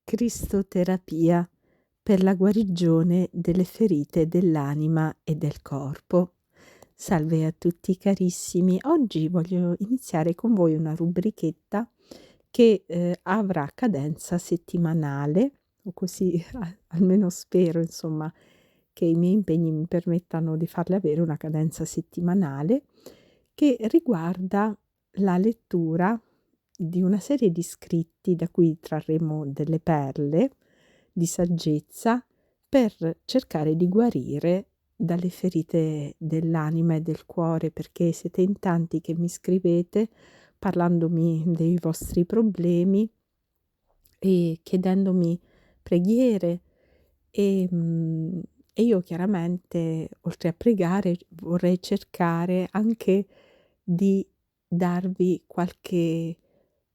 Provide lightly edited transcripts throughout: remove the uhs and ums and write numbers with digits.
Cristoterapia per la guarigione delle ferite dell'anima e del corpo. Salve a tutti carissimi, oggi voglio iniziare con voi una rubrichetta che avrà cadenza settimanale, o così almeno spero, insomma, che i miei impegni mi permettano di farle avere una cadenza settimanale, che riguarda la lettura di una serie di scritti da cui trarremo delle perle di saggezza per cercare di guarire dalle ferite dell'anima e del cuore, perché siete in tanti che mi scrivete parlandomi dei vostri problemi e chiedendomi preghiere e io chiaramente, oltre a pregare, vorrei cercare anche di darvi qualche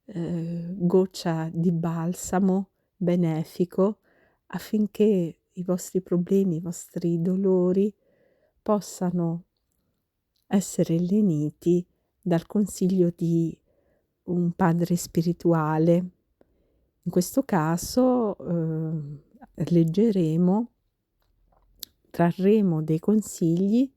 goccia di balsamo benefico affinché i vostri problemi, i vostri dolori possano essere leniti dal consiglio di un padre spirituale. In questo caso leggeremo, trarremo dei consigli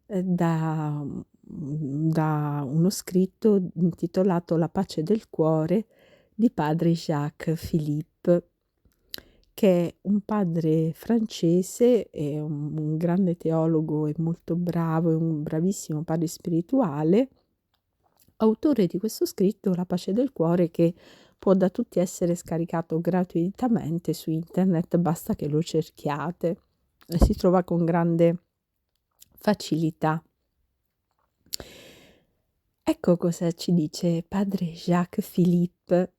da uno scritto intitolato La pace del cuore di padre Jacques Philippe, che è un padre francese, è un grande teologo e molto bravo, è un bravissimo padre spirituale, autore di questo scritto La pace del cuore, che può da tutti essere scaricato gratuitamente su internet, basta che lo cerchiate e si trova con grande facilità. Ecco cosa ci dice padre Jacques Philippe.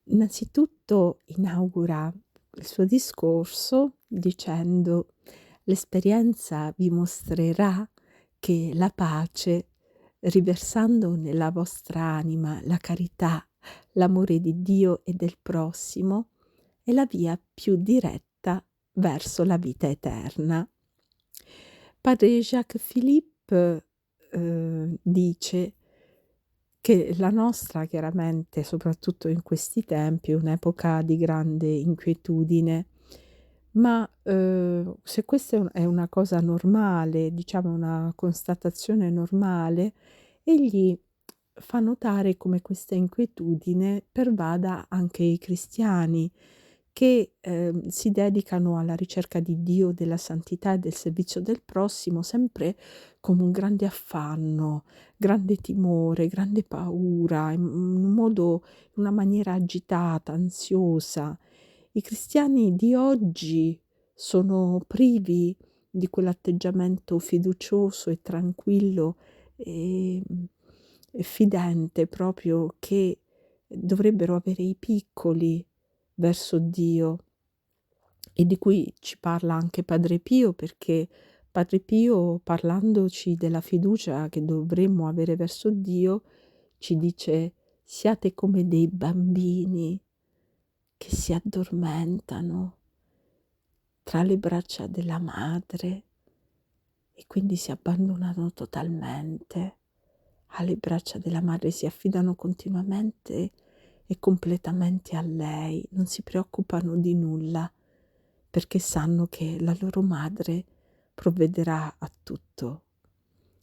Innanzitutto inaugura il suo discorso dicendo: l'esperienza vi mostrerà che la pace, riversando nella vostra anima la carità, l'amore di Dio e del prossimo, è la via più diretta verso la vita eterna. Padre Jacques Philippe dice che la nostra, chiaramente, soprattutto in questi tempi, è un'epoca di grande inquietudine, ma se questa è una cosa normale, diciamo una constatazione normale, egli fa notare come questa inquietudine pervada anche i cristiani che si dedicano alla ricerca di Dio, della santità e del servizio del prossimo, sempre con un grande affanno, grande timore, grande paura, in un modo, in una maniera agitata, ansiosa. I cristiani di oggi sono privi di quell'atteggiamento fiducioso e tranquillo e, e fidente proprio che dovrebbero avere i piccoli verso Dio, e di cui ci parla anche Padre Pio, perché Padre Pio, parlandoci della fiducia che dovremmo avere verso Dio, ci dice: siate come dei bambini che si addormentano tra le braccia della madre e quindi si abbandonano totalmente alle braccia della madre, si affidano continuamente e completamente a lei, non si preoccupano di nulla perché sanno che la loro madre provvederà a tutto.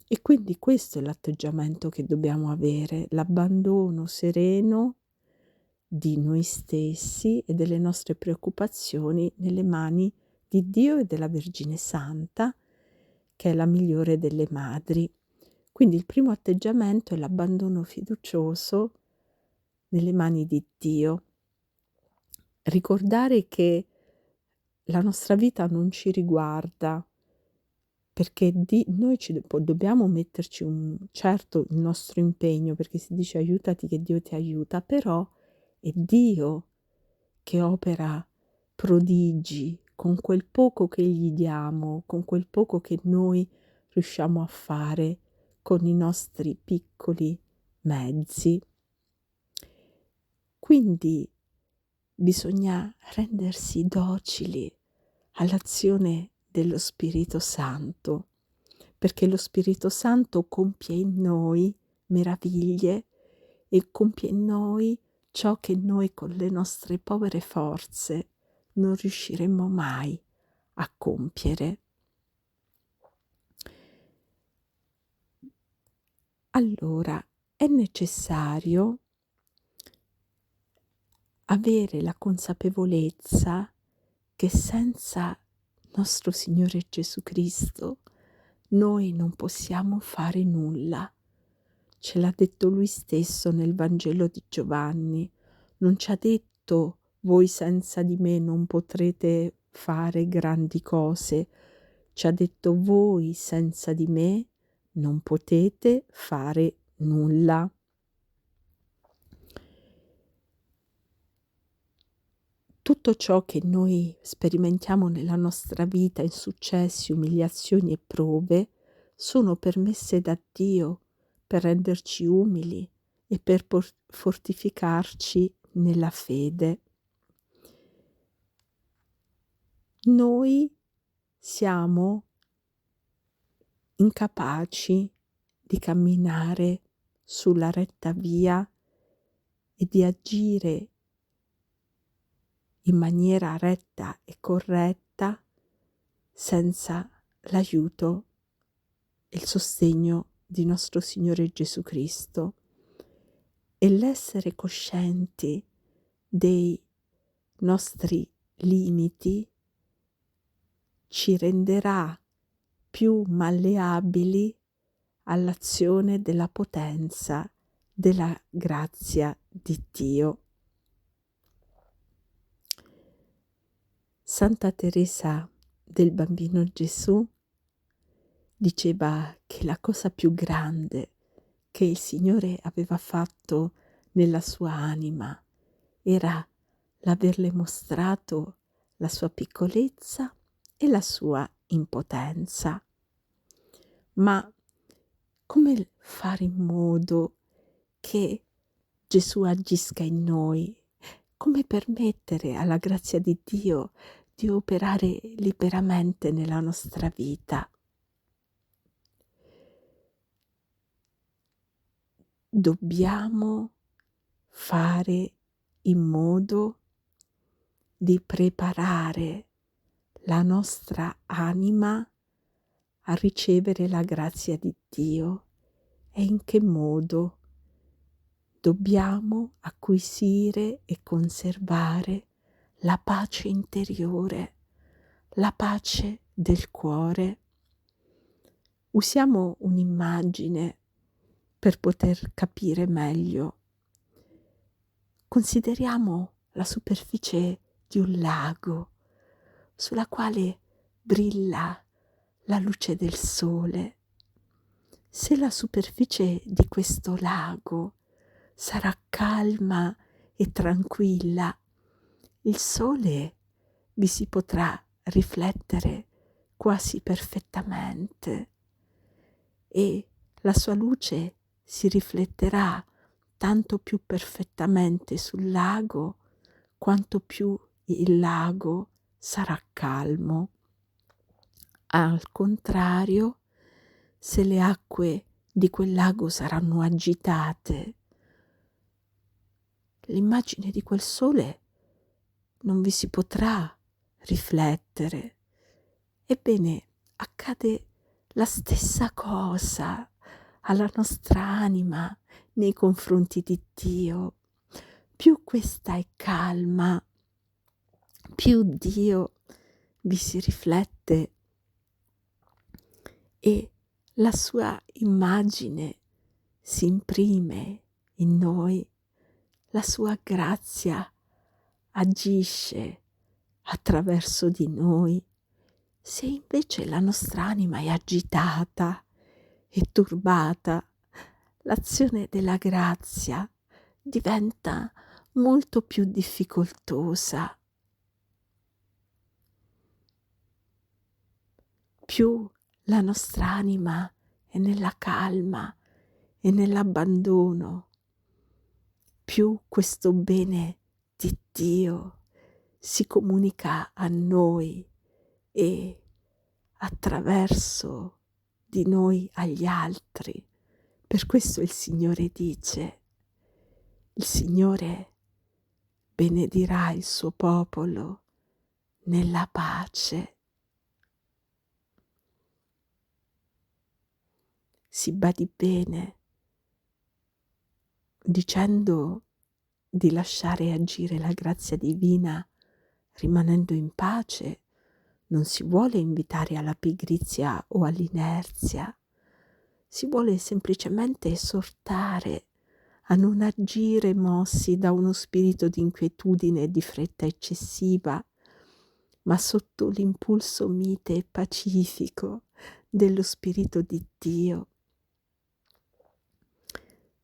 E quindi questo è l'atteggiamento che dobbiamo avere, l'abbandono sereno di noi stessi e delle nostre preoccupazioni nelle mani di Dio e della Vergine Santa, che è la migliore delle madri. Quindi il primo atteggiamento è l'abbandono fiducioso nelle mani di Dio. Ricordare che la nostra vita non ci riguarda, perché noi dobbiamo metterci certo il nostro impegno, perché si dice aiutati che Dio ti aiuta, però è Dio che opera prodigi con quel poco che gli diamo, con quel poco che noi riusciamo a fare con i nostri piccoli mezzi. Quindi bisogna rendersi docili all'azione dello Spirito Santo, perché lo Spirito Santo compie in noi meraviglie e compie in noi ciò che noi con le nostre povere forze non riusciremmo mai a compiere. Allora è necessario avere la consapevolezza che senza nostro Signore Gesù Cristo noi non possiamo fare nulla. Ce l'ha detto Lui stesso nel Vangelo di Giovanni. Non ci ha detto: voi senza di me non potrete fare grandi cose. Ci ha detto: voi senza di me non potete fare nulla. Tutto ciò che noi sperimentiamo nella nostra vita, insuccessi, umiliazioni e prove, sono permesse da Dio per renderci umili e per fortificarci nella fede. Noi siamo incapaci di camminare sulla retta via e di agire in maniera retta e corretta senza l'aiuto e il sostegno di nostro Signore Gesù Cristo. E l'essere coscienti dei nostri limiti ci renderà più malleabili all'azione della potenza della grazia di Dio. Santa Teresa del Bambino Gesù diceva che la cosa più grande che il Signore aveva fatto nella sua anima era l'averle mostrato la sua piccolezza e la sua impotenza. Ma come fare in modo che Gesù agisca in noi? Come permettere alla grazia di Dio di operare liberamente nella nostra vita? Dobbiamo fare in modo di preparare la nostra anima a ricevere la grazia di Dio. E in che modo? Dobbiamo acquisire e conservare la pace interiore, la pace del cuore. Usiamo un'immagine per poter capire meglio. Consideriamo la superficie di un lago sulla quale brilla la luce del sole. Se la superficie di questo lago sarà calma e tranquilla, il sole vi si potrà riflettere quasi perfettamente e la sua luce si rifletterà tanto più perfettamente sul lago quanto più il lago sarà calmo. Al contrario, se le acque di quel lago saranno agitate, l'immagine di quel sole non vi si potrà riflettere. Ebbene, accade la stessa cosa alla nostra anima nei confronti di Dio. Più questa è calma, più Dio vi si riflette e la sua immagine si imprime in noi, la sua grazia agisce attraverso di noi. Se invece la nostra anima è agitata e turbata, l'azione della grazia diventa molto più difficoltosa. Più la nostra anima è nella calma e nell'abbandono, più questo bene di Dio si comunica a noi e attraverso di noi agli altri. Per questo il Signore dice: il Signore benedirà il suo popolo nella pace. Si badi bene, dicendo di lasciare agire la grazia divina rimanendo in pace, non si vuole invitare alla pigrizia o all'inerzia, si vuole semplicemente esortare a non agire mossi da uno spirito di inquietudine e di fretta eccessiva, ma sotto l'impulso mite e pacifico dello Spirito di Dio.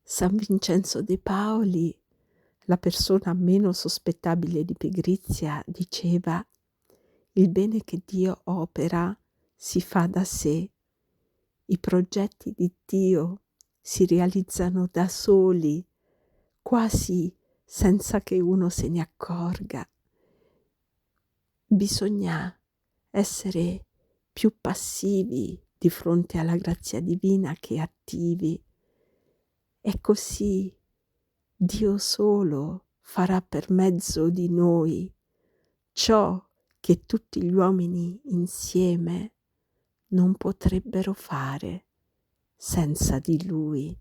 San Vincenzo de Paoli, la persona meno sospettabile di pigrizia, diceva: il bene che Dio opera si fa da sé, i progetti di Dio si realizzano da soli, quasi senza che uno se ne accorga. Bisogna essere più passivi di fronte alla grazia divina che attivi, e così Dio solo farà per mezzo di noi ciò che tutti gli uomini insieme non potrebbero fare senza di Lui.